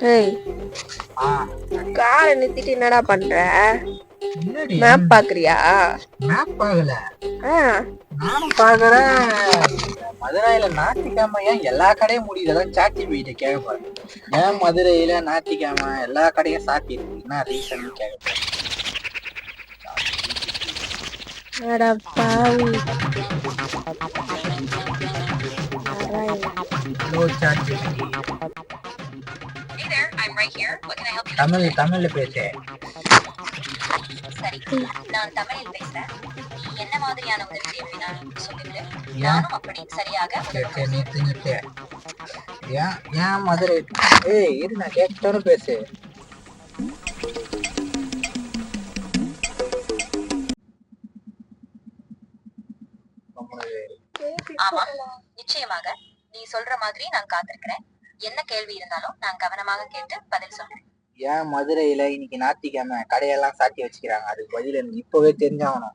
ஏய், ஆ, காரை நிறுத்திட்டு என்னடா பண்ற? என்னடி மேப் பாக்குறியா? மேப் பார்க்கல. ஆ, நானும் பாக்குறேன். மதுரையில ஞாயிற்றுக்கிழமை ஏன் எல்லா கடையும் முடியுதுதான் சாட்சி போயிட்டு கேட்க போறேன். ஏன் மதுரையில ஞாயிற்றுக்கிழமை எல்லா கடையும் சாத்தி இருக்கு, என்ன ரீசன் கேட்க போறேன். அட பாவி. நாராயணா. ஹலோ சாட்சி, Hey there, I'm right here. What can I help you with Tamil today? தமிழ்ல பேசு. சரி, நான் தமிழில் பேசுறேன். நீ என்ன மாதிரியான உதவி தேவைனாலும் சொல்லிவிடு. ஏன்? நானும் அப்படி சரியாக சரி, உதவி சரி, செய்வேன். நிறுத்து நிறுத்து. ஏன் மதுரை? ஏய் இரு, நான் கேட்டோட பேசு. ஆமா, நிச்சயமாக. நீ சொல்ற மாதிரி நான் காத்திருக்கிறேன். என்ன கேள்வி இருந்தாலும் நான் கவனமாக கேட்டு பதில் சொல்றேன். ஏன் மதுரையில இன்னைக்கு ஞாயிற்றுக்கிழமை கடையெல்லாம் சாத்தி வச்சுக்கிறாங்க? அதுக்கு பதில் எனக்கு இப்பவே தெரிஞ்சாகணும்.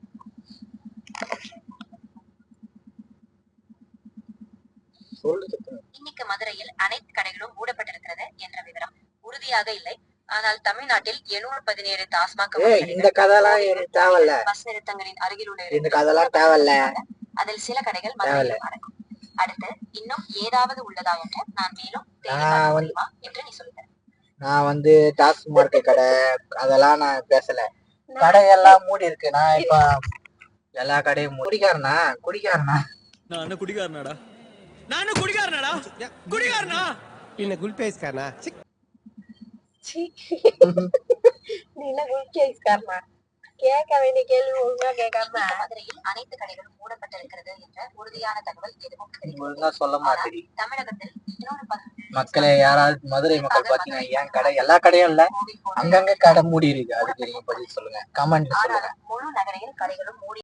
சொல்லுது. இன்னைக்கு மதுரையில் அனைத்து கடைகளும் மூடப்பட்டிருக்கிறது என்ற விவரம் உறுதியாக இல்லை. ஆனால் தமிழ்நாட்டில் 717 டாஸ்மாக் ஏய், இந்த கதைலாம் எனக்கு தேவையில்ல. பஸ் நிறுத்தங்களின் அருகில் உள்ள இந்த கதைலாம் தேவையில்ல. அதில் சில கடைகள் தேவையில்ல. மதுரையில் அடங்கும். அடுத்து இன்னும் ஏதாவது உள்ளதா என்று நான் மேலும் தேடி நான் பார்க்க வந்து- முடியுமா என்று நீ சொல்லுங்க. நான் டாஸ்மார்க் கடை அதெல்லாம் நான் பேசல. கடையெல்லாம் மூடி இருக்கு. நான் இப்ப எல்லா கடையும் குடிக்காரனா நான் குடிகாரனாடா குடிகாரனா என்ன குல்பேஸ்காரனா? சீ. நீ என்ன குல்கி ஐஸ்காரனா? கேட்க வேண்டிய கேள்வி ஒழுங்கா கேட்காம மதுரையில் அனைத்து கடைகளும் மூடப்பட்டிருக்கிறது என்ற உறுதியான தகவல் எதுவும் கிடைக்கவில்லை. ஒழுங்கா சொல்ல மாட்டேடி. தமிழகத்தில் இன்னொரு மக்களே, யாராவது மதுரை மக்கள் பாத்தீங்கன்னா ஏன் கடை எல்லா கடையும் இல்ல, அங்கங்க கடை மூடி இருக்கு. அதுக்கு நீங்க பதில் சொல்லுங்க, கமெண்ட்ல சொல்லுங்க. முழு நகரையில் கடைகளும் மூடி